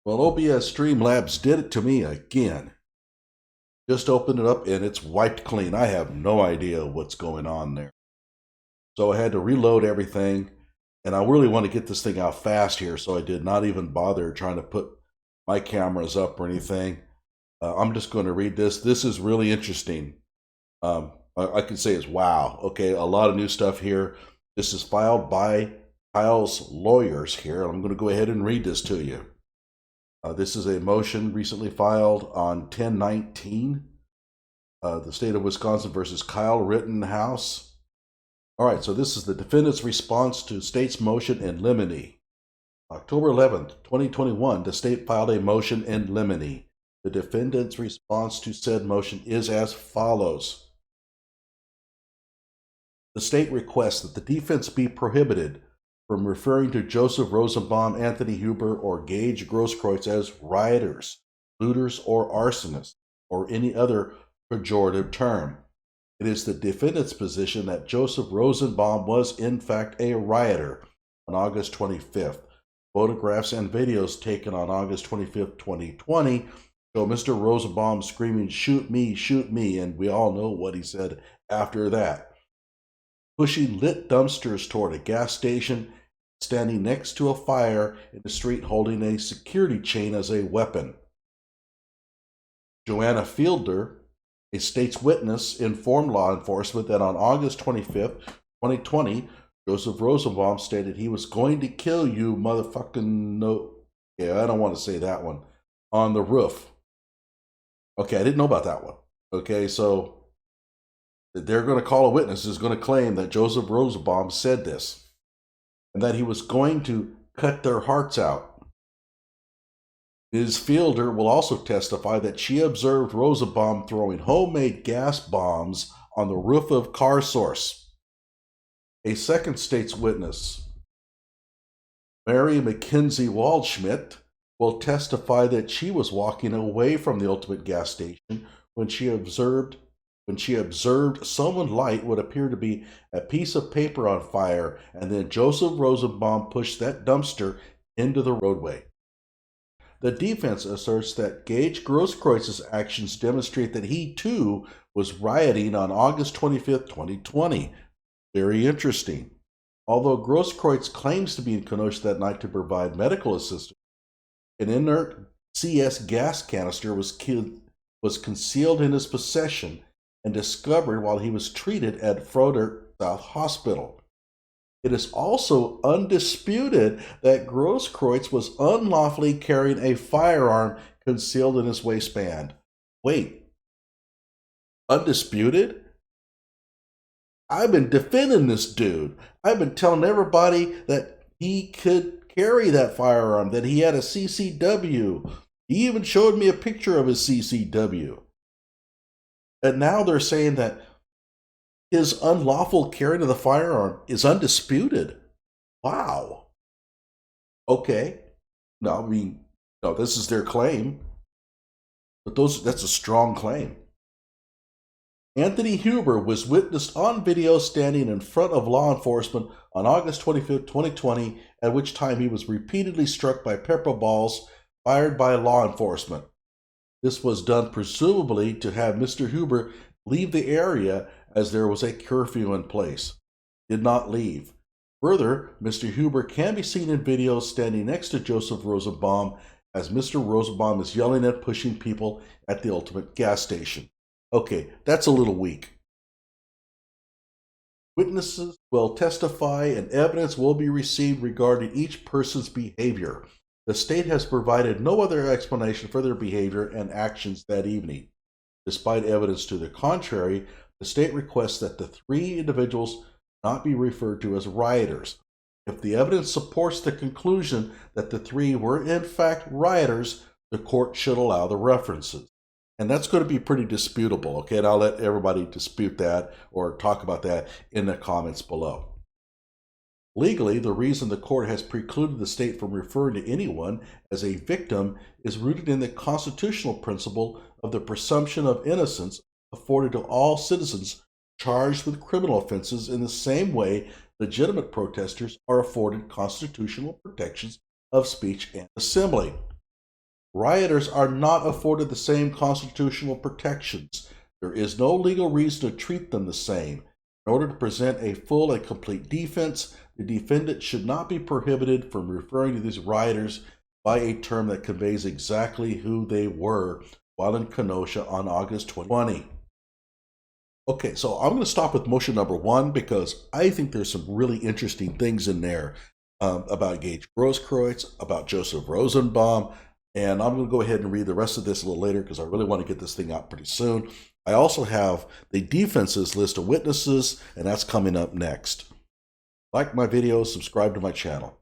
Well, OBS Streamlabs did it to me again. Just opened it up and it's wiped clean. I have no idea what's going on there. So I had to reload everything, and I really want to get this thing out fast here, so I did not even bother trying to put my cameras up or anything. I'm just going to read this. This is really interesting. I can say is wow. Okay, a lot of new stuff here. This is filed by Kyle's lawyers here. I'm going to go ahead and read this to you. This is a motion recently filed on 10/19. The state of Wisconsin versus Kyle Rittenhouse. All right, so this is the defendant's response to state's motion in limine. October 11th, 2021, the state filed a motion in limine. The defendant's response to said motion is as follows. The state requests that the defense be prohibited from referring to Joseph Rosenbaum, Anthony Huber, or Gaige Grosskreutz as rioters, looters, or arsonists, or any other pejorative term. It is the defendant's position that Joseph Rosenbaum was in fact a rioter on August 25th. Photographs and videos taken on August 25th, 2020 show Mr. Rosenbaum screaming, shoot me," and we all know what he said after that. Pushing lit dumpsters toward a gas station, standing next to a fire in the street holding a security chain as a weapon. Joanna Fielder, a state's witness, informed law enforcement that on August 25th, 2020, Joseph Rosenbaum stated he was going to kill you, motherfucking no. Yeah, I don't want to say that one. On the roof. Okay, I didn't know about that one. Okay, so they're going to call a witness who's going to claim that Joseph Rosenbaum said this and that he was going to cut their hearts out. Ms. Fielder will also testify that she observed Rosenbaum throwing homemade gas bombs on the roof of CarSource. A second state's witness, Mary McKenzie Waldschmidt, will testify that she was walking away from the Ultimate gas station when she observed someone light what appeared to be a piece of paper on fire, and then Joseph Rosenbaum pushed that dumpster into the roadway. The defense asserts that Gaige Grosskreutz's actions demonstrate that he too was rioting on August 25th, 2020. Very interesting. Although Grosskreutz claims to be in Kenosha that night to provide medical assistance, an inert CS gas canister was concealed in his possession and discovered while he was treated at Froder South Hospital. It is also undisputed that Grosskreutz was unlawfully carrying a firearm concealed in his waistband. Wait, undisputed? I've been defending this dude. I've been telling everybody that he could carry that firearm, that he had a CCW. He even showed me a picture of his CCW. And now they're saying that his unlawful carrying of the firearm is undisputed. Wow. Okay. No, I mean, no, this is their claim. But that's a strong claim. Anthony Huber was witnessed on video standing in front of law enforcement on August 25th, 2020, at which time he was repeatedly struck by pepper balls fired by law enforcement. This was done presumably to have Mr. Huber leave the area as there was a curfew in place. Did not leave. Further, Mr. Huber can be seen in videos standing next to Joseph Rosenbaum as Mr. Rosenbaum is yelling at pushing people at the Ultimate gas station. Okay, that's a little weak. Witnesses will testify and evidence will be received regarding each person's behavior. The state has provided no other explanation for their behavior and actions that evening. Despite evidence to the contrary, the state requests that the three individuals not be referred to as rioters. If the evidence supports the conclusion that the three were in fact rioters, the court should allow the references. And that's going to be pretty disputable, okay? And I'll let everybody dispute that or talk about that in the comments below. Legally, the reason the court has precluded the state from referring to anyone as a victim is rooted in the constitutional principle of the presumption of innocence afforded to all citizens charged with criminal offenses in the same way legitimate protesters are afforded constitutional protections of speech and assembly. Rioters are not afforded the same constitutional protections. There is no legal reason to treat them the same. In order to present a full and complete defense, the defendant should not be prohibited from referring to these rioters by a term that conveys exactly who they were while in Kenosha on August 2020. Okay, so I'm going to stop with motion number 1 because I think there's some really interesting things in there about Gaige Grosskreutz, about Joseph Rosenbaum, and I'm going to go ahead and read the rest of this a little later because I really want to get this thing out pretty soon. I also have the defense's list of witnesses, and that's coming up next. Like my videos, subscribe to my channel.